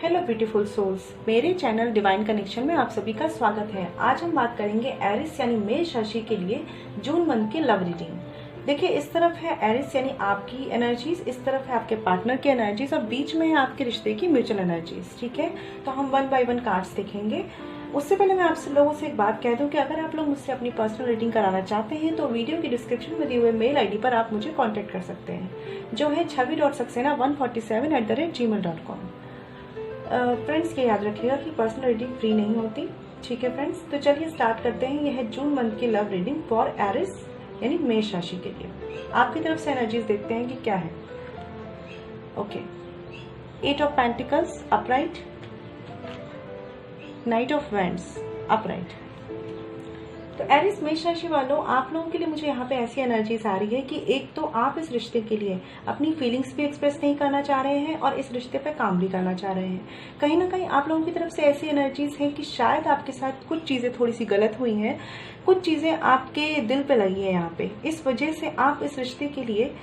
Hello beautiful souls, मेरे channel divine connection में आप सभी का स्वागत है। आज हम बात करेंगे एरिस यानी मेष राशि के लिए जून मंथ की लव रीडिंग। देखिए, इस तरफ है एरिस यानी आपकी एनर्जीज, इस तरफ है आपके पार्टनर की एनर्जीज और बीच में है आपके रिश्ते की म्यूचुअल एनर्जीज। ठीक है, तो हम 1 बाय 1 कार्ड्स देखेंगे। उससे पहले मैं आप लोगों से एक बात कह दूं कि अगर आप लोग मुझसे अपनी पर्सनल रीडिंग कराना चाहते हैं तो वीडियो की डिस्क्रिप्शन में दिए हुए मेल आईडी पर आप मुझे कांटेक्ट कर सकते हैं, जो है chavi.saxena147@gmail.com। फ्रेंड्स, ये याद रखिएगा कि पर्सनल रीडिंग फ्री नहीं होती। ठीक है फ्रेंड्स, तो चलिए स्टार्ट करते हैं। यह है जून मंथ की लव रीडिंग फॉर एरिस यानी मेष राशि के लिए। आपकी तरफ से एनर्जीज देखते हैं कि क्या है। Okay, 8 of pentacles upright, night of wands upright. तो एरिस मेष राशि वालों, आप लोगों के लिए मुझे यहाँ पे ऐसी एनर्जीज आ रही है कि एक तो आप इस रिश्ते के लिए अपनी फीलिंग्स भी एक्सप्रेस नहीं करना चाह रहे हैं और इस रिश्ते पे काम भी करना चाह रहे हैं। कहीं ना कहीं आप लोगों की तरफ से ऐसी एनर्जीज है कि शायद आपके साथ कुछ चीजें थोड़ी सी गलत हुई हैं, कुछ चीजें आपके दिल पे लगी है यहाँ पे। इस वजह से आप इस रिश्ते के लिए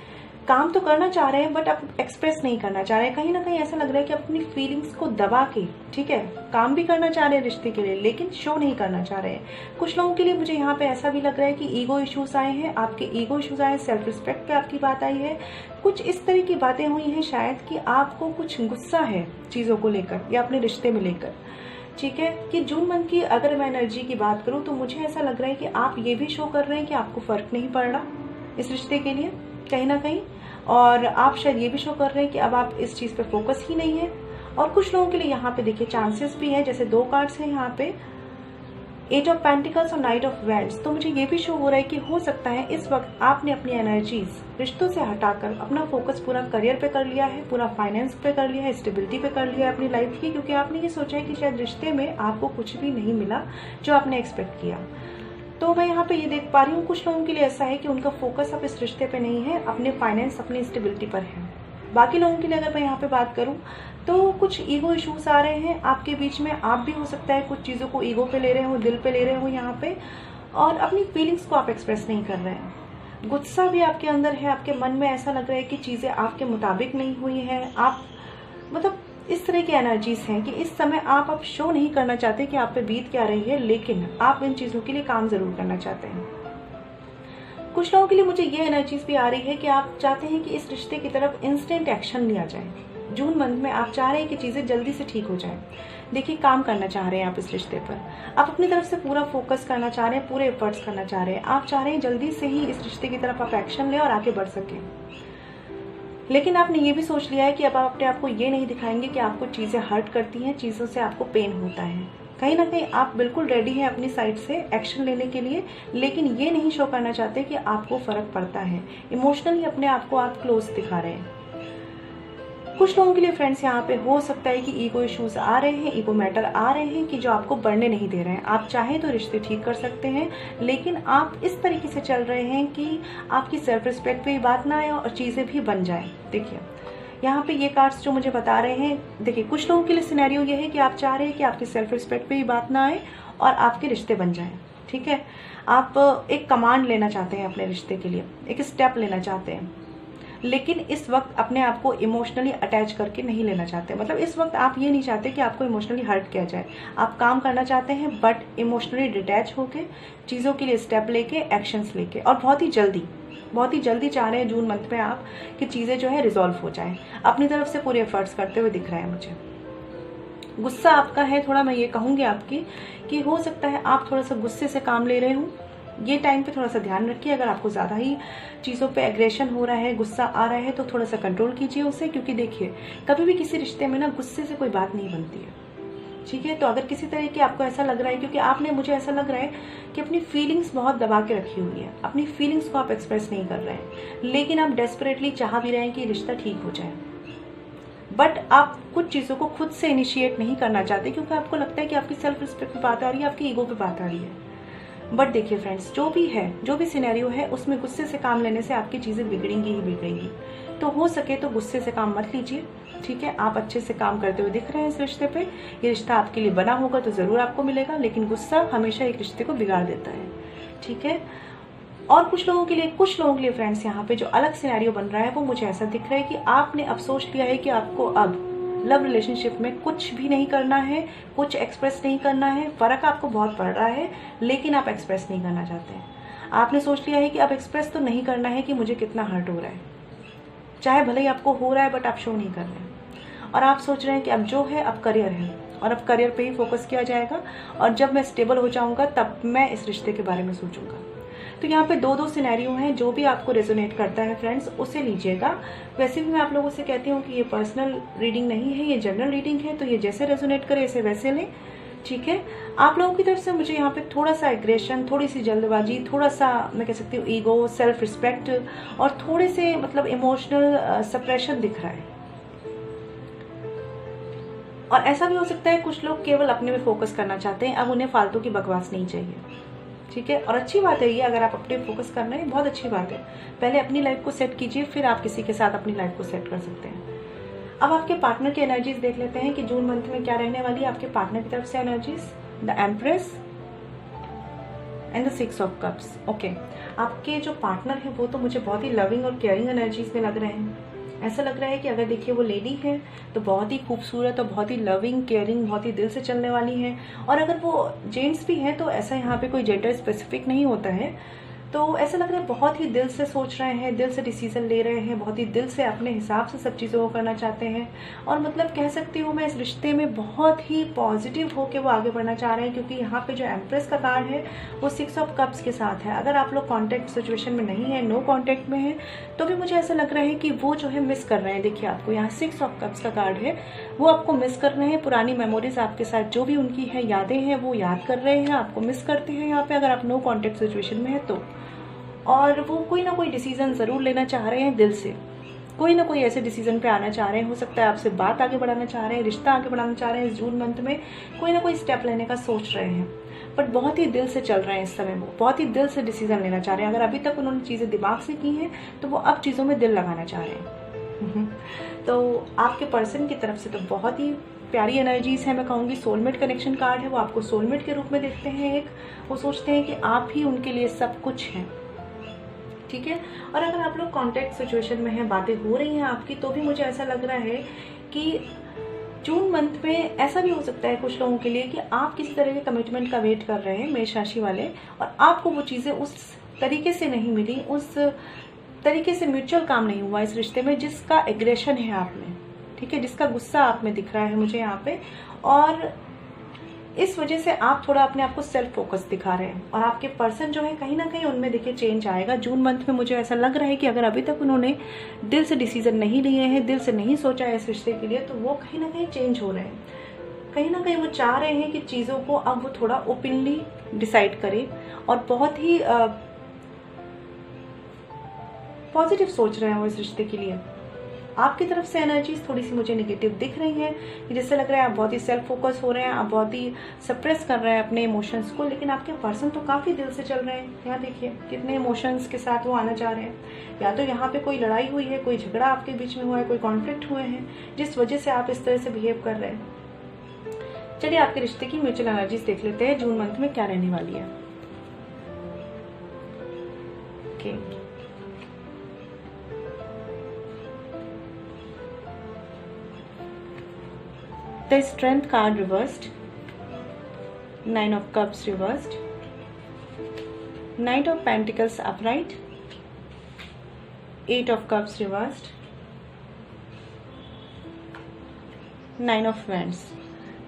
काम तो करना चाह रहे हैं बट आप एक्सप्रेस नहीं करना चाह रहे हैं। कहीं ना कहीं ऐसा लग रहा है कि अपनी फीलिंग्स को दबा के, ठीक है, काम भी करना चाह रहे हैं रिश्ते के लिए लेकिन शो नहीं करना चाह रहे हैं। कुछ लोगों के लिए मुझे यहाँ पे ऐसा भी लग रहा है कि ईगो इश्यूज आए हैं, आपके ईगो इश्यूज आए हैं, सेल्फ रिस्पेक्ट पे आपकी बात आई है, कुछ इस तरह की बातें हुई हैं शायद कि आपको कुछ गुस्सा है चीजों को लेकर या अपने रिश्ते में लेकर। ठीक है, कि जून मंथ की अगर मैं एनर्जी की बात करूं तो मुझे ऐसा लग रहा है कि आप ये भी शो कर रहे हैं कि आपको फर्क नहीं पड़ रहा इस रिश्ते के लिए कहीं ना कहीं, और आप शायद ये भी शो कर रहे हैं कि अब आप इस चीज पे फोकस ही नहीं है। और कुछ लोगों के लिए यहाँ पे देखिए चांसेस भी है, जैसे 2 कार्ड्स हैं यहाँ पे, 8 ऑफ पेंटिकल्स और नाइट ऑफ वैंड्स। तो मुझे ये भी शो हो रहा है कि हो सकता है इस वक्त आपने अपनी एनर्जीज रिश्तों से हटाकर अपना फोकस पूरा करियर पे कर लिया है, पूरा फाइनेंस पे कर लिया है, स्टेबिलिटी पे कर लिया है अपनी लाइफ की, क्योंकि आपने ये सोचा है कि शायद रिश्ते में आपको कुछ भी नहीं मिला जो आपने एक्सपेक्ट किया। तो मैं यहाँ पे ये देख पा रही हूँ कुछ लोगों के लिए ऐसा है कि उनका फोकस अब इस रिश्ते पे नहीं है, अपने फाइनेंस, अपनी स्टेबिलिटी पर है। बाकी लोगों के लिए अगर मैं यहाँ पे बात करूँ तो कुछ ईगो इश्यूज आ रहे हैं आपके बीच में। आप भी हो सकता है कुछ चीज़ों को ईगो पे ले रहे हो, दिल पे ले रहे हो यहाँ पे, और अपनी फीलिंग्स को आप एक्सप्रेस नहीं कर रहे हैं। गुस्सा भी आपके अंदर है, आपके मन में ऐसा लग रहा है कि चीज़ें आपके मुताबिक नहीं हुई हैं। आप मतलब इस तरह की एनर्जीज हैं कि इस समय आप अब शो नहीं करना चाहते कि आप पे बीत क्या रही है, लेकिन आप इन चीजों के लिए काम जरूर करना चाहते हैं। कुछ लोगों के लिए मुझे ये एनर्जीज भी आ रही है कि आप चाहते हैं कि इस रिश्ते की तरफ इंस्टेंट एक्शन लिया जाए। जून मंथ में आप चाह रहे हैं कि चीजें जल्दी से ठीक हो जाए। देखिए, काम करना चाह रहे हैं आप इस रिश्ते पर, आप अपनी तरफ से पूरा फोकस करना चाह रहे हैं, पूरे एफर्ट्स करना चाह रहे हैं। आप चाह रहे हैं जल्दी से ही इस रिश्ते की तरफ आप एक्शन लें और आगे बढ़ सकें। लेकिन आपने ये भी सोच लिया है कि अब आप अपने आप को ये नहीं दिखाएंगे कि आपको चीज़ें हर्ट करती हैं, चीज़ों से आपको पेन होता है। कहीं ना कहीं आप बिल्कुल रेडी हैं अपनी साइड से एक्शन लेने के लिए, लेकिन ये नहीं शो करना चाहते कि आपको फर्क पड़ता है। इमोशनली अपने आप को आप क्लोज दिखा रहे हैं। कुछ लोगों के लिए फ्रेंड्स यहाँ पे हो सकता है कि ईगो इश्यूज आ रहे हैं, ईगो मैटर आ रहे हैं कि जो आपको बढ़ने नहीं दे रहे हैं। आप चाहें तो रिश्ते ठीक कर सकते हैं, लेकिन आप इस तरीके से चल रहे हैं कि आपकी सेल्फ रिस्पेक्ट पे भी बात ना आए और चीज़ें भी बन जाएं। देखिए, यहाँ पे ये कार्ड्स जो मुझे बता रहे हैं, देखिए कुछ लोगों के लिए सिनेरियो ये है कि आप चाह रहे हैं कि आपकी सेल्फ रिस्पेक्ट पे भी बात ना आए और आपके रिश्ते बन जाएं। ठीक है, आप एक कमांड लेना चाहते हैं अपने रिश्ते के लिए, एक स्टेप लेना चाहते हैं, लेकिन इस वक्त अपने आप को इमोशनली अटैच करके नहीं लेना चाहते। मतलब इस वक्त आप ये नहीं चाहते कि आपको इमोशनली हर्ट किया जाए। आप काम करना चाहते हैं बट इमोशनली डिटैच होके, चीज़ों के लिए स्टेप लेके, एक्शंस लेके, और बहुत ही जल्दी चाह रहे हैं जून मंथ में आप कि चीज़ें जो है रिजॉल्व हो जाए। अपनी तरफ से पूरे एफर्ट्स करते हुए दिख रहे हैं मुझे। गुस्सा आपका है थोड़ा, मैं ये कहूँगी आपकी कि हो सकता है आप थोड़ा सा गुस्से से काम ले रहे हो। ये टाइम पे थोड़ा सा ध्यान रखिए, अगर आपको ज़्यादा ही चीज़ों पे एग्रेशन हो रहा है, गुस्सा आ रहा है, तो थोड़ा सा कंट्रोल कीजिए उसे, क्योंकि देखिए कभी भी किसी रिश्ते में ना गुस्से से कोई बात नहीं बनती है। ठीक है, तो अगर किसी तरह की आपको ऐसा लग रहा है, क्योंकि आपने, मुझे ऐसा लग रहा है कि अपनी फीलिंग्स बहुत दबा के रखी हुई है, अपनी फीलिंग्स को आप एक्सप्रेस नहीं कर रहे हैं, लेकिन आप डेस्परेटली चाह भी रहे हैं कि रिश्ता ठीक हो जाए, बट आप कुछ चीज़ों को खुद से इनिशिएट नहीं करना चाहते क्योंकि आपको लगता है कि आपकी सेल्फ रिस्पेक्ट पे बात आ रही है, आपकी ईगो पे बात आ रही है। बट देखिए फ्रेंड्स, जो भी सिनेरियो है उसमें गुस्से से काम लेने से आपकी चीज़ें बिगड़ेंगी ही बिगड़ेंगी। तो हो सके तो गुस्से से काम मत लीजिए। ठीक है, आप अच्छे से काम करते हुए दिख रहे हैं इस रिश्ते पे, ये रिश्ता आपके लिए बना होगा तो ज़रूर आपको मिलेगा, लेकिन गुस्सा हमेशा एक रिश्ते को बिगाड़ देता है। ठीक है, और कुछ लोगों के लिए फ्रेंड्स यहाँ पे जो अलग सिनेरियो बन रहा है वो मुझे ऐसा दिख रहा है कि आपने अब सोच लिया है कि आपको अब लव रिलेशनशिप में कुछ भी नहीं करना है, कुछ एक्सप्रेस नहीं करना है। फर्क आपको बहुत पड़ रहा है, लेकिन आप एक्सप्रेस नहीं करना चाहते हैं। आपने सोच लिया है कि अब एक्सप्रेस तो नहीं करना है कि मुझे कितना हर्ट हो रहा है, चाहे भले ही आपको हो रहा है, बट आप शो नहीं कर रहे हैं। और आप सोच रहे हैं कि अब जो है अब करियर है, और अब करियर पे ही फोकस किया जाएगा, और जब मैं स्टेबल हो जाऊंगा तब मैं इस रिश्ते के बारे में सोचूंगा। तो यहाँ पे दो सिनेरियो हैं, जो भी आपको रेजोनेट करता है फ्रेंड्स उसे लीजिएगा। वैसे भी मैं आप लोगों से कहती हूँ कि ये पर्सनल रीडिंग नहीं है, ये जनरल रीडिंग है, तो ये जैसे रेजोनेट करे इसे वैसे लें, ठीक है। आप लोगों की तरफ से मुझे यहाँ पे थोड़ा सा एग्रेशन, थोड़ी सी जल्दबाजी, थोड़ा सा मैं कह सकती हूँ ईगो, सेल्फ रिस्पेक्ट और थोड़े से मतलब इमोशनल सप्रेशन दिख रहा है। और ऐसा भी हो सकता है कुछ लोग केवल अपने में फोकस करना चाहते हैं, अब उन्हें फालतू की बकवास नहीं चाहिए, ठीक है। और अच्छी बात है ये, अगर आप अपने फोकस कर रहे हैं बहुत अच्छी बात है। पहले अपनी लाइफ को सेट कीजिए, फिर आप किसी के साथ अपनी लाइफ को सेट कर सकते हैं। अब आपके पार्टनर की एनर्जीज देख लेते हैं कि जून मंथ में क्या रहने वाली है आपके पार्टनर की तरफ से energies. The empress and the 6 of cups. Okay, आपके जो पार्टनर है वो तो मुझे बहुत ही लविंग और केयरिंग एनर्जीज में लग रहे हैं। ऐसा लग रहा है कि अगर देखिए वो लेडी है तो बहुत ही खूबसूरत और बहुत ही लविंग, केयरिंग, बहुत ही दिल से चलने वाली है। और अगर वो जेंट्स भी हैं तो ऐसा यहाँ पे कोई जेंडर स्पेसिफिक नहीं होता है, तो ऐसा लग रहा है बहुत ही दिल से सोच रहे हैं, दिल से डिसीजन ले रहे हैं, बहुत ही दिल से अपने हिसाब से सब चीज़ों को करना चाहते हैं। और मतलब कह सकती हूँ मैं इस रिश्ते में बहुत ही पॉजिटिव होकर वो आगे बढ़ना चाह रहे हैं, क्योंकि यहाँ पे जो एम्प्रेस का कार्ड है वो 6 ऑफ कप्स के साथ है। अगर आप लोग कॉन्टैक्ट सिचुएशन में नहीं है, नो कॉन्टैक्ट में है, तो भी मुझे ऐसा लग रहा है कि वो जो है मिस कर रहे हैं। देखिए आपको यहाँ 6 ऑफ कप्स का कार्ड है, वो आपको मिस कर रहे हैं। पुरानी मेमोरीज आपके साथ जो भी उनकी है, यादें हैं, वो याद कर रहे हैं, आपको मिस करते हैं यहाँ पे, अगर आप नो कॉन्टैक्ट सिचुएशन में है तो। और वो कोई ना कोई डिसीजन ज़रूर लेना चाह रहे हैं दिल से, कोई ना कोई ऐसे डिसीजन पे आना चाह रहे हैं। हो सकता है आपसे बात आगे बढ़ाना चाह रहे हैं, रिश्ता आगे बढ़ाना चाह रहे हैं। इस जून मंथ में कोई ना कोई स्टेप लेने का सोच रहे हैं, बट बहुत ही दिल से चल रहे हैं इस समय, वो बहुत ही दिल से डिसीजन लेना चाह रहे हैं। अगर अभी तक उन्होंने चीज़ें दिमाग से की हैं तो वो अब चीज़ों में दिल लगाना चाह रहे हैं। तो आपके पर्सन की तरफ से तो बहुत ही प्यारी एनर्जीज है, मैं कहूँगी। सोलमेट कनेक्शन कार्ड है, वो आपको सोलमेट के रूप में देखते हैं। एक वो सोचते हैं कि आप ही उनके लिए सब कुछ हैं, ठीक है। और अगर आप लोग कॉन्टैक्ट सिचुएशन में हैं, बातें हो रही हैं आपकी, तो भी मुझे ऐसा लग रहा है कि जून मंथ में ऐसा भी हो सकता है कुछ लोगों के लिए कि आप किसी तरह के कमिटमेंट का वेट कर रहे हैं, मेष राशि वाले, और आपको वो चीज़ें उस तरीके से नहीं मिली, उस तरीके से म्यूचुअल काम नहीं हुआ इस रिश्ते में जिसका एग्रेशन है आप में, ठीक है, जिसका गुस्सा आप में दिख रहा है मुझे यहाँ पे। और इस वजह से आप थोड़ा अपने आप को सेल्फ फोकस दिखा रहे हैं, और आपके पर्सन जो है कहीं ना कहीं उनमें देखिए चेंज आएगा जून मंथ में। मुझे ऐसा लग रहा है कि अगर अभी तक उन्होंने दिल से डिसीजन नहीं लिए हैं, दिल से नहीं सोचा है इस रिश्ते के लिए, तो वो कहीं ना कहीं चेंज हो रहे हैं। कहीं ना कहीं वो चाह रहे हैं कि चीज़ों को अब वो थोड़ा ओपनली डिसाइड करें और बहुत ही पॉजिटिव सोच रहे हैं वो इस रिश्ते के लिए। आपकी तरफ से एनर्जीज थोड़ी सी मुझे नेगेटिव दिख रही हैं, कि जिससे लग रहा है आप बहुत ही सेल्फ फोकस हो रहे हैं, आप बहुत ही सप्रेस कर रहे हैं अपने इमोशंस को, लेकिन आपके पर्सन तो काफ़ी दिल से चल रहे हैं। यहाँ देखिए कितने इमोशंस के साथ वो आना चाह रहे हैं। या तो यहाँ पे कोई लड़ाई हुई है, कोई झगड़ा आपके बीच में हुआ है, कोई कॉन्फ्लिक्ट हुए हैं, जिस वजह से आप इस तरह से बिहेव कर रहे हैं। चलिए आपके रिश्ते की म्यूचुअल एनर्जीज देख लेते हैं जून मंथ में क्या रहने वाली है। Okay, The Strength card reversed, 9 of Cups reversed, Knight of Pentacles upright, 8 of Cups reversed, 9 of Wands।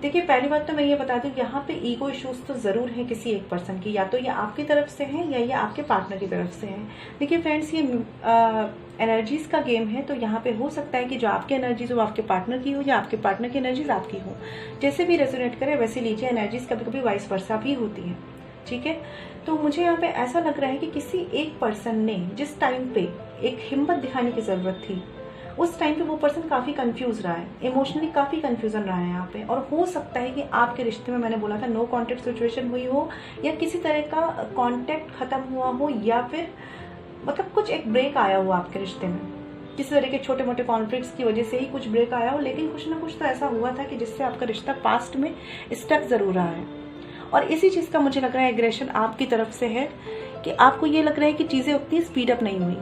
देखिए पहली बात तो मैं ये बता दूं, यहाँ पे ईगो इश्यूज तो जरूर है किसी एक पर्सन की, या तो ये आपकी तरफ से है या ये आपके पार्टनर की तरफ से है। देखिए फ्रेंड्स, ये एनर्जीज का गेम है, तो यहाँ पे हो सकता है कि जो आपकी एनर्जीज हो आपके पार्टनर की हो, या आपके पार्टनर की एनर्जीज आपकी हो। जैसे भी रेजोनेट करे वैसे लीजिए। एनर्जीज कभी कभी वाइस वर्सा भी होती है, ठीक है। तो मुझे यहाँ पे ऐसा लग रहा है कि किसी एक पर्सन ने जिस टाइम पे एक हिम्मत दिखाने की जरूरत थी, उस टाइम पे वो पर्सन काफी कंफ्यूज रहा है, इमोशनली काफी कंफ्यूजन रहा है यहाँ पे। और हो सकता है कि आपके रिश्ते में, मैंने बोला था, नो कॉन्टेक्ट सिचुएशन हुई हो, या किसी तरह का कॉन्टेक्ट खत्म हुआ हो, या फिर मतलब कुछ एक ब्रेक आया हो आपके रिश्ते में। किसी तरह के छोटे मोटे कॉन्फ्लिक्ट्स की वजह से ही कुछ ब्रेक आया हो, लेकिन कुछ ना कुछ तो ऐसा हुआ था कि जिससे आपका रिश्ता पास्ट में स्टक जरूर रहा है। और इसी चीज का मुझे लग रहा है एग्रेशन आपकी तरफ से है, कि आपको ये लग रहा है कि चीजें उतनी स्पीड अप नहीं हुई,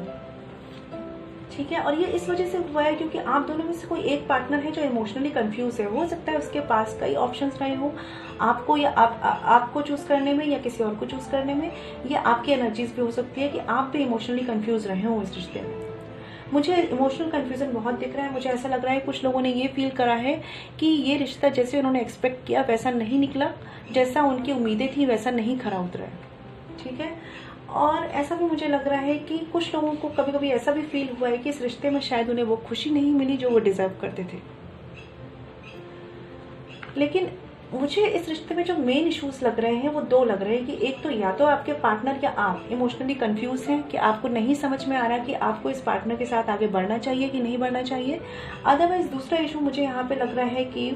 ठीक है। और ये इस वजह से हुआ है क्योंकि आप दोनों में से कोई एक पार्टनर है जो इमोशनली कंफ्यूज है। हो सकता है उसके पास कई ऑप्शंस रहे हो आपको या आपको चूज करने में या किसी और को चूज करने में। ये आपकी एनर्जीज भी हो सकती है कि आप भी इमोशनली कंफ्यूज रहे हो इस रिश्ते में। मुझे इमोशनल कंफ्यूजन बहुत दिख रहा है। मुझे ऐसा लग रहा है कुछ लोगों ने ये फील करा है कि ये रिश्ता जैसे उन्होंने एक्सपेक्ट किया वैसा नहीं निकला, जैसा उनकी उम्मीदें थी वैसा नहीं खरा उतरा है। ठीक है। और ऐसा भी मुझे लग रहा है कि कुछ लोगों को कभी कभी ऐसा भी फील हुआ है कि इस रिश्ते में शायद उन्हें वो खुशी नहीं मिली जो वो डिजर्व करते थे। लेकिन मुझे इस रिश्ते में जो मेन इश्यूज लग रहे हैं वो दो लग रहे हैं कि एक तो या तो आपके पार्टनर या आप इमोशनली कंफ्यूज हैं कि आपको नहीं समझ में आ रहा कि आपको इस पार्टनर के साथ आगे बढ़ना चाहिए कि नहीं बढ़ना चाहिए। अदरवाइज दूसरा इशू मुझे यहाँ पे लग रहा है कि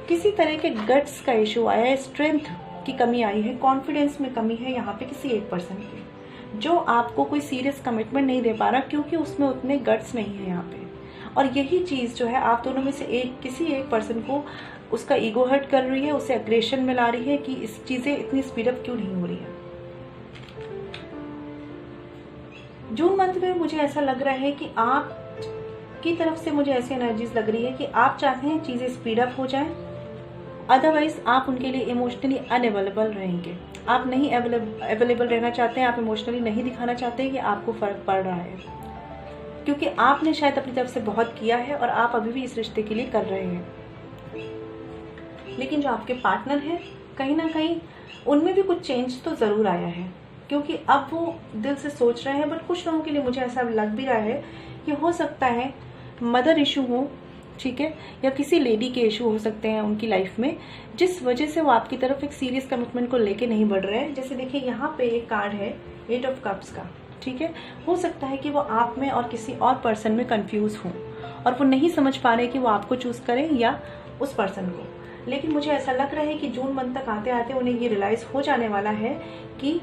किसी तरह के गट्स का इशू आया है, स्ट्रेंथ की कमी आई है, कॉन्फिडेंस में कमी है यहाँ पे किसी एक पर्सन की, जो आपको कोई सीरियस कमिटमेंट नहीं दे पा रहा क्योंकि उसमें उतने गट्स नहीं है यहाँ पे। और यही चीज जो है आप दोनों में से किसी एक पर्सन को उसका ईगो हर्ट कर रही है, उसे अग्रेशन में ला रही है कि इस चीजें इतनी स्पीडअप क्यों नहीं हो रही है। जून मंथ में मुझे ऐसा लग रहा है कि आप की तरफ से मुझे ऐसी एनर्जीज लग रही है कि आप चाहते हैं चीजें स्पीडअप हो जाएं, अदरवाइज आप उनके लिए इमोशनली अनअवेलेबल रहेंगे। आप नहीं अवेलेबल रहना चाहते हैं, आप इमोशनली नहीं दिखाना चाहते कि आपको फर्क पड़ रहा है, क्योंकि आपने शायद अपनी तरफ से बहुत किया है और आप अभी भी इस रिश्ते के लिए कर रहे हैं। लेकिन जो आपके पार्टनर हैं कहीं ना कहीं उनमें भी कुछ चेंज तो जरूर आया है, क्योंकि अब वो दिल से सोच रहे हैं। बट कुछ लोगों के लिए मुझे ऐसा लग भी रहा है कि हो सकता है मदर इशू हो, ठीक है, या किसी लेडी के इशू हो सकते हैं उनकी लाइफ में, जिस वजह से वो आपकी तरफ एक सीरियस कमिटमेंट को लेके नहीं बढ़ रहे हैं। जैसे देखिए यहाँ पे एक कार्ड है 8 ऑफ कप्स का, ठीक है। हो सकता है कि वो आप में और किसी और पर्सन में कंफ्यूज हो और वो नहीं समझ पा रहे कि वो आपको चूज करें या उस पर्सन को। लेकिन मुझे ऐसा लग रहा है कि जून मंथ तक आते आते उन्हें ये रियलाइज हो जाने वाला है कि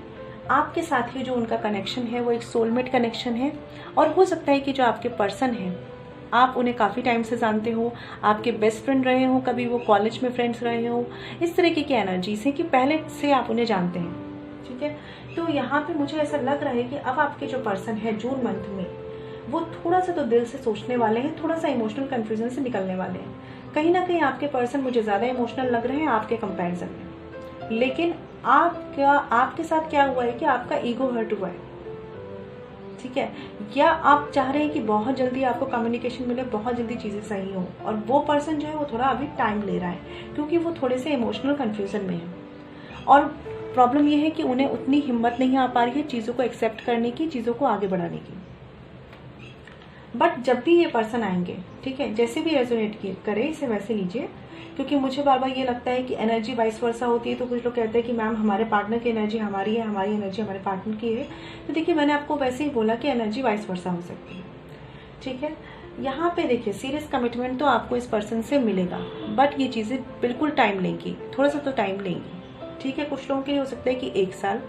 आपके साथ ही जो उनका कनेक्शन है वो एक सोलमेट कनेक्शन है। और हो सकता है कि जो आपके पर्सन है आप उन्हें काफ़ी टाइम से जानते हो, आपके बेस्ट फ्रेंड रहे हो, कभी वो कॉलेज में फ्रेंड्स रहे हो, इस तरीके की एनर्जीज हैं कि पहले से आप उन्हें जानते हैं, ठीक है। तो यहाँ पे मुझे ऐसा लग रहा है कि अब आपके जो पर्सन है जून मंथ में वो थोड़ा सा तो दिल से सोचने वाले हैं, थोड़ा सा इमोशनल कंफ्यूजन से निकलने वाले हैं। कहीं ना कहीं आपके पर्सन मुझे ज़्यादा इमोशनल लग रहे हैं आपके कंपैरिजन में। लेकिन आपके साथ क्या हुआ है कि आपका ईगो हर्ट हुआ है, ठीक है, या आप चाह रहे हैं कि बहुत जल्दी आपको कम्युनिकेशन मिले, बहुत जल्दी चीज़ें सही हो, और वो पर्सन जो है वो थोड़ा अभी टाइम ले रहा है क्योंकि वो थोड़े से इमोशनल कंफ्यूजन में है। और प्रॉब्लम ये है कि उन्हें उतनी हिम्मत नहीं आ पा रही है चीज़ों को एक्सेप्ट करने की, चीज़ों को आगे बढ़ाने की। बट जब भी ये पर्सन आएंगे, ठीक है, जैसे भी रेजोनेट करे इसे वैसे लीजिए, क्योंकि मुझे बार बार ये लगता है कि एनर्जी वाइस वर्सा होती है। तो कुछ लोग कहते हैं कि मैम हमारे पार्टनर की एनर्जी हमारी है, हमारी एनर्जी हमारे पार्टनर की है। तो देखिए मैंने आपको वैसे ही बोला कि एनर्जी वाइस वर्सा हो सकती है, ठीक है। यहाँ पे देखिए सीरियस कमिटमेंट तो आपको इस पर्सन से मिलेगा, बट ये चीज़ें बिल्कुल टाइम लेंगी, थोड़ा सा तो टाइम लेंगी, ठीक है। कुछ लोगों के लिए हो सकता है कि 1 साल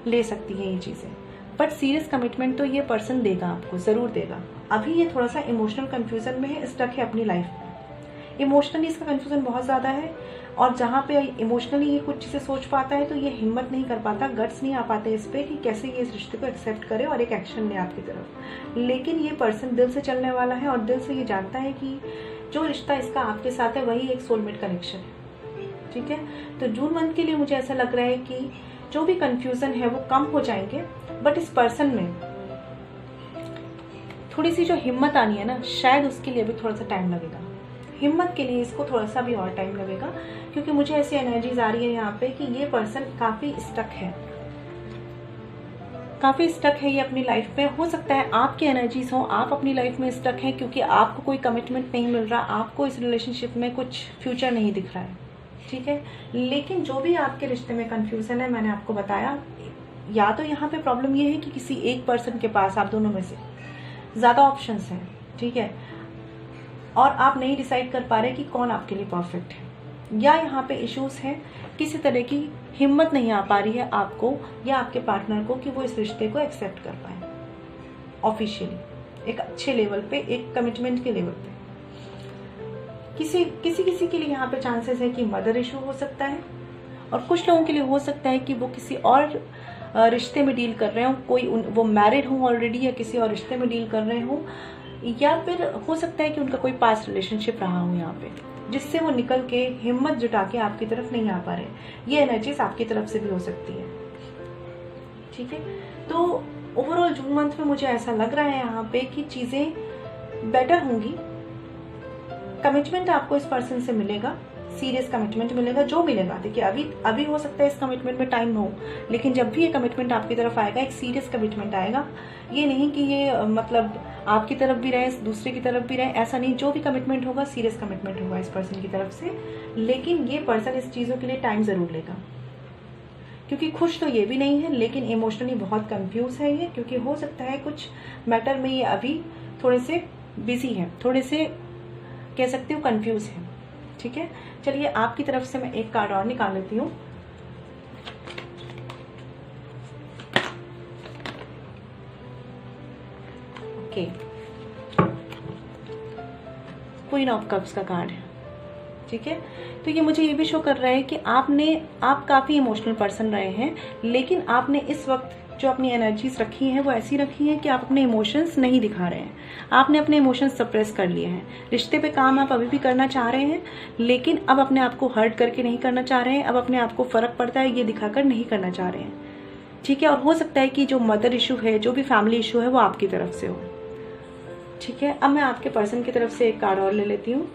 ले सकती है ये चीज़ें, बट सीरियस कमिटमेंट तो ये पर्सन देगा आपको, ज़रूर देगा। अभी ये थोड़ा सा इमोशनल कंफ्यूजन में है, स्टक है अपनी लाइफ में। इमोशनली इसका कंफ्यूजन बहुत ज़्यादा है, और जहाँ पे इमोशनली ये कुछ चीज़ें सोच पाता है तो ये हिम्मत नहीं कर पाता, गट्स नहीं आ पाते इस पर कि कैसे ये इस रिश्ते को एक्सेप्ट करे और एक एक्शन ले आपकी तरफ। लेकिन ये पर्सन दिल से चलने वाला है और दिल से ये जानता है कि जो रिश्ता इसका आपके साथ है वही एक सोलमेट कनेक्शन है, ठीक है। तो जून मंथ के लिए मुझे ऐसा लग रहा है कि जो भी कंफ्यूजन है वो कम हो जाएंगे, बट इस पर्सन में थोड़ी सी जो हिम्मत आनी है ना, शायद उसके लिए भी थोड़ा सा टाइम लगेगा। हिम्मत के लिए इसको थोड़ा सा भी और टाइम लगेगा, क्योंकि मुझे ऐसी एनर्जीज आ रही है यहाँ पे कि ये पर्सन काफी स्टक है, काफी स्टक है ये अपनी लाइफ में। हो सकता है आपकी एनर्जीज हो, आप अपनी लाइफ में स्टक हैं क्योंकि आपको कोई कमिटमेंट नहीं मिल रहा, आपको इस रिलेशनशिप में कुछ फ्यूचर नहीं दिख रहा है, ठीक है। लेकिन जो भी आपके रिश्ते में कंफ्यूजन है, मैंने आपको बताया, या तो यहाँ पे प्रॉब्लम ये है कि किसी एक पर्सन के पास आप दोनों में से ज्यादा ऑप्शंस हैं, ठीक है, और आप नहीं डिसाइड कर पा रहे कि कौन आपके लिए परफेक्ट है, या यहाँ पे इश्यूज हैं, किसी तरह की हिम्मत नहीं आ पा रही है आपको या आपके पार्टनर को कि वो इस रिश्ते को एक्सेप्ट कर पाए ऑफिशियली, एक अच्छे लेवल पे, एक कमिटमेंट के लेवल पे। किसी के लिए यहाँ पे चांसेस है कि मदर इशू हो सकता है, और कुछ लोगों के लिए हो सकता है कि वो किसी और रिश्ते में डील कर रहे हो, कोई वो मैरिड हो ऑलरेडी या किसी और रिश्ते में डील कर रहे हो, या फिर हो सकता है कि उनका कोई पास्ट रिलेशनशिप रहा हो यहाँ पे, जिससे वो निकल के हिम्मत जुटा के आपकी तरफ नहीं आ पा रहे। ये एनर्जीज आपकी तरफ से भी हो सकती है। ठीक है, तो ओवरऑल जून मंथ में मुझे ऐसा लग रहा है यहाँ पे कि चीजें बेटर होंगी। कमिटमेंट आपको इस पर्सन से मिलेगा, सीरियस कमिटमेंट मिलेगा, जो मिलेगा। देखिए अभी हो सकता है इस कमिटमेंट में टाइम हो, लेकिन जब भी ये कमिटमेंट आपकी तरफ आएगा, एक सीरियस कमिटमेंट आएगा। ये नहीं कि ये मतलब आपकी तरफ भी रहे, दूसरे की तरफ भी रहे, ऐसा नहीं। जो भी कमिटमेंट होगा सीरियस कमिटमेंट होगा इस पर्सन की तरफ से, लेकिन ये पर्सन इस चीज़ों के लिए टाइम ज़रूर लेगा, क्योंकि खुश तो ये भी नहीं है, लेकिन इमोशनली बहुत कंफ्यूज है ये, क्योंकि हो सकता है कुछ मैटर में ये अभी थोड़े से बिजी है, थोड़े से कह सकते हो कंफ्यूज है। ठीक है, चलिए आपकी तरफ से मैं एक कार्ड और निकाल लेती हूँ। ओके, क्वीन ऑफ कप्स का कार्ड है। ठीक है, तो ये मुझे ये भी शो कर रहा है कि आप काफी इमोशनल पर्सन रहे हैं, लेकिन आपने इस वक्त जो अपनी एनर्जीज रखी हैं वो ऐसी रखी हैं कि आप अपने इमोशंस नहीं दिखा रहे हैं। आपने अपने इमोशंस सप्रेस कर लिए हैं। रिश्ते पे काम आप अभी भी करना चाह रहे हैं, लेकिन अब अपने आप को हर्ट करके नहीं करना चाह रहे हैं। अब अपने आप को फर्क पड़ता है ये दिखाकर नहीं करना चाह रहे हैं। ठीक है, और हो सकता है कि जो मदर इशू है, जो भी फैमिली इशू है, वो आपकी तरफ से हो। ठीक है, अब मैं आपके पर्सन की तरफ से एक कार्ड और ले लेती हूँ।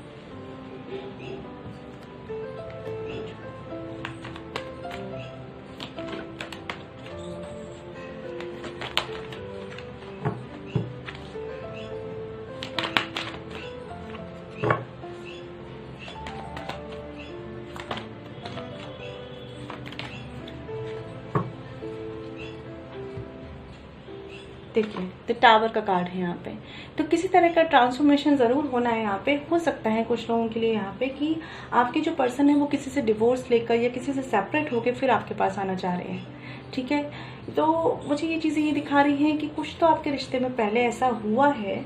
देखिए द टावर का कार्ड है यहाँ पे। तो किसी तरह का ट्रांसफॉर्मेशन ज़रूर होना है यहाँ पे। हो सकता है कुछ लोगों के लिए यहाँ पे कि आपके जो पर्सन है वो किसी से डिवोर्स लेकर या किसी से सेपरेट होकर फिर आपके पास आना चाह रहे हैं। ठीक है, तो मुझे ये चीज़ें ये दिखा रही हैं कि कुछ तो आपके रिश्ते में पहले ऐसा हुआ है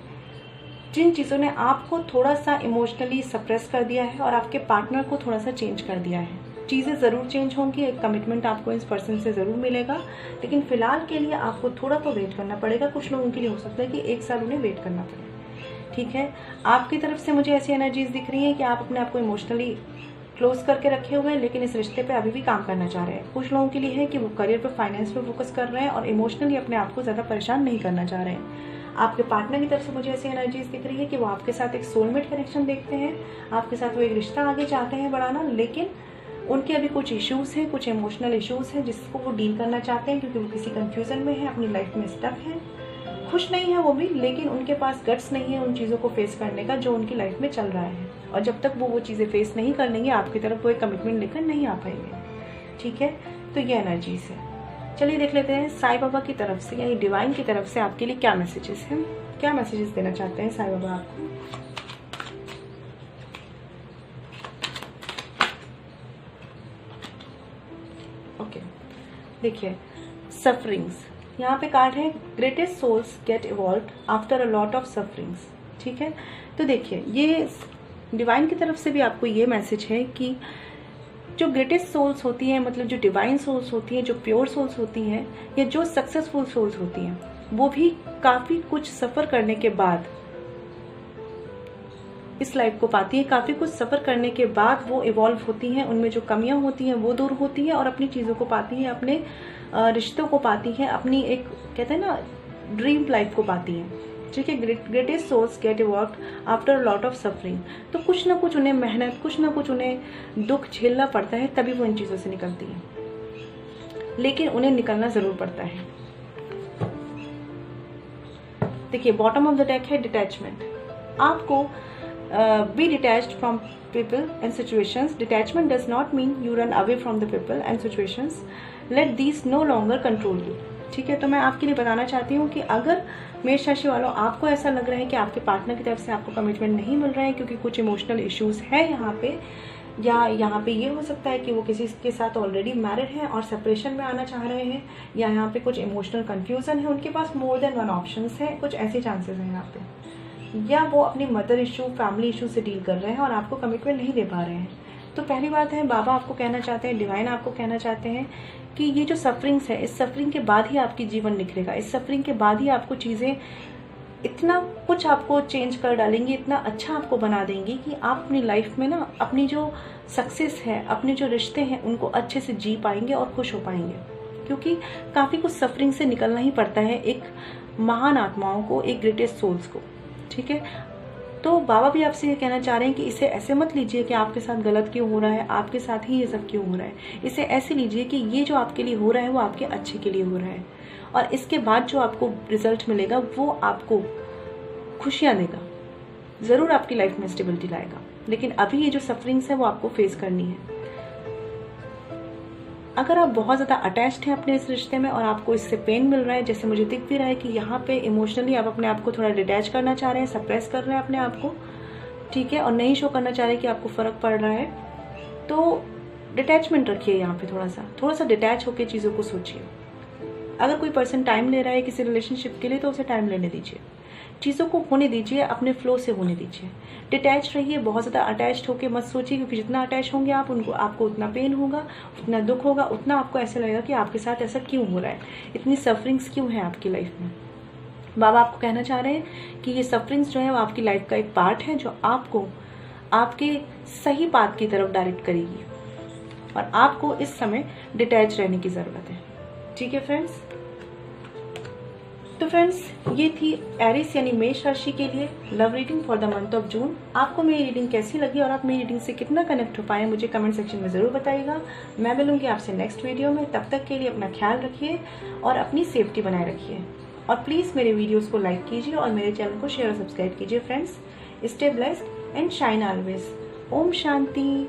जिन चीज़ों ने आपको थोड़ा सा इमोशनली सप्रेस कर दिया है और आपके पार्टनर को थोड़ा सा चेंज कर दिया है। चीज़ें ज़रूर चेंज होंगी, एक कमिटमेंट आपको इस पर्सन से ज़रूर मिलेगा, लेकिन फिलहाल के लिए आपको थोड़ा तो वेट करना पड़ेगा। कुछ लोगों के लिए हो सकता है कि 1 साल उन्हें वेट करना पड़े। ठीक है, आपकी तरफ से मुझे ऐसी एनर्जीज दिख रही है कि आप अपने आप को इमोशनली क्लोज करके रखे हुए हैं, लेकिन इस रिश्ते पे अभी भी काम करना चाह रहे हैं। कुछ लोगों के लिए है कि वो करियर पे, फाइनेंस पे फोकस कर रहे हैं और इमोशनली अपने आप को ज़्यादा परेशान नहीं करना चाह रहे हैं। आपके पार्टनर की तरफ से मुझे ऐसी एनर्जीज दिख रही है कि वो आपके साथ एक सोलमेट कनेक्शन देखते हैं, आपके साथ वो एक रिश्ता आगे चाहते हैं बढ़ाना, लेकिन उनके अभी कुछ इश्यूज हैं, कुछ इमोशनल इश्यूज हैं जिसको वो डील करना चाहते हैं, क्योंकि वो किसी कंफ्यूजन में है, अपनी लाइफ में स्टक है, खुश नहीं है वो भी, लेकिन उनके पास गट्स नहीं है उन चीज़ों को फेस करने का जो उनकी लाइफ में चल रहा है। और जब तक वो चीज़ें फेस नहीं कर लेंगे, आपकी तरफ वो एक कमिटमेंट लेकर नहीं आ पाएंगे। ठीक है, तो ये एनर्जीज है। चलिए देख लेते हैं साईं बाबा की तरफ से, यानी डिवाइन की तरफ से आपके लिए क्या मैसेजेस हैं, क्या मैसेजेस देना चाहते हैं साईं बाबा आपको। ओके, देखिए सफरिंग्स यहाँ पे कार्ड है, greatest souls get evolved after a lot of sufferings. ठीक है, तो देखिए ये डिवाइन की तरफ से भी आपको ये मैसेज है कि जो ग्रेटेस्ट सोल्स होती हैं, मतलब जो डिवाइन सोल्स होती हैं, जो प्योर सोल्स होती हैं, या जो सक्सेसफुल सोल्स होती हैं, वो भी काफी कुछ सफर करने के बाद इस लाइफ को पाती है। काफी कुछ सफर करने के बाद वो इवॉल्व होती हैं, उनमें जो कमियां होती हैं वो दूर होती हैं और अपनी चीजों को पाती हैं, अपने रिश्तों को पाती हैं, अपनी एक कहते हैं ना ड्रीम लाइफ को पाती हैं। ठीक है, greatest souls get evolved after lot of suffering. तो कुछ ना कुछ उन्हें मेहनत, कुछ ना कुछ उन्हें दुख झेलना पड़ता है, तभी वो इन चीजों से निकलती है, लेकिन उन्हें निकलना जरूर पड़ता है। देखिए बॉटम ऑफ द डेक है डिटैचमेंट। आपको be detached from people and situations. Detachment does not mean you run away from the people and situations. Let these no longer control you. ठीक है, तो मैं आपके लिए बताना चाहती हूँ कि अगर मेष राशि वालों आपको ऐसा लग रहा है कि आपके पार्टनर की तरफ से आपको कमिटमेंट नहीं मिल रहा है क्योंकि कुछ इमोशनल इश्यूज है यहाँ पे, या यहाँ पे ये हो सकता है कि वो किसी के साथ ऑलरेडी मैरिड है और सेपरेशन में आना चाह रहे हैं, या यहाँ पे कुछ इमोशनल कंफ्यूजन है, उनके पास मोर देन वन ऑप्शंस है, कुछ ऐसे चांसेस हैं यहाँ पे, या वो अपनी मदर इशू, फैमिली इशू से डील कर रहे हैं और आपको कमिटमेंट नहीं दे पा रहे हैं, तो पहली बात है, बाबा आपको कहना चाहते हैं, डिवाइन आपको कहना चाहते हैं कि ये जो सफरिंग्स है, इस सफरिंग के बाद ही आपकी जीवन निखरेगा। इस सफरिंग के बाद ही आपको चीज़ें इतना कुछ आपको चेंज कर डालेंगी, इतना अच्छा आपको बना देंगी कि आप अपनी लाइफ में ना अपनी जो सक्सेस है, अपने जो रिश्ते हैं, उनको अच्छे से जी पाएंगे और खुश हो पाएंगे। क्योंकि काफ़ी कुछ सफरिंग से निकलना ही पड़ता है एक महान आत्माओं को, एक ग्रेटेस्ट सोल्स को। ठीक है, तो बाबा भी आपसे ये कहना चाह रहे हैं कि इसे ऐसे मत लीजिए कि आपके साथ गलत क्यों हो रहा है, आपके साथ ही ये सब क्यों हो रहा है। इसे ऐसे लीजिए कि ये जो आपके लिए हो रहा है वो आपके अच्छे के लिए हो रहा है, और इसके बाद जो आपको रिजल्ट मिलेगा वो आपको खुशियाँ देगा, ज़रूर आपकी लाइफ में स्टेबिलिटी लाएगा। लेकिन अभी ये जो सफरिंग्स है वो आपको फेस करनी है। अगर आप बहुत ज़्यादा अटैच्ड हैं अपने इस रिश्ते में और आपको इससे पेन मिल रहा है, जैसे मुझे दिख भी रहा है कि यहाँ पे इमोशनली आप अपने आप को थोड़ा डिटैच करना चाह रहे हैं, सप्रेस कर रहे हैं अपने आप को, ठीक है, और नहीं शो करना चाह रहे कि आपको फ़र्क पड़ रहा है, तो डिटैचमेंट रखिए यहाँ पे, थोड़ा सा डिटैच होकर चीज़ों को सोचिए। अगर कोई पर्सन टाइम ले रहा है किसी रिलेशनशिप के लिए तो उसे टाइम लेने दीजिए, चीज़ों को होने दीजिए, अपने फ्लो से होने दीजिए। डिटैच रहिए, बहुत ज़्यादा अटैच्ड होकर मत सोचिए, क्योंकि जितना अटैच होंगे आप आपको उतना पेन होगा, उतना दुख होगा, उतना आपको ऐसा लगेगा कि आपके साथ ऐसा क्यों हो रहा है, इतनी सफरिंग्स क्यों है आपकी लाइफ में। बाबा आपको कहना चाह रहे हैं कि ये सफरिंग्स जो है वो आपकी लाइफ का एक पार्ट है, जो आपको आपके सही पाथ की तरफ डायरेक्ट करेगी, और आपको इस समय डिटैच रहने की ज़रूरत है। ठीक है फ्रेंड्स, तो फ्रेंड्स ये थी एरिस यानी मेष राशि के लिए love reading for the month of June. आपको मेरी रीडिंग कैसी लगी और आप मेरी रीडिंग से कितना कनेक्ट हो पाए मुझे कमेंट सेक्शन में ज़रूर बताइएगा। मैं मिलूंगी आपसे नेक्स्ट वीडियो में, तब तक के लिए अपना ख्याल रखिए और अपनी सेफ्टी बनाए रखिए, और प्लीज़ मेरे वीडियोज़ को लाइक कीजिए और मेरे चैनल को शेयर और सब्सक्राइब कीजिए। Friends, stay blessed and shine always. Om Shanti.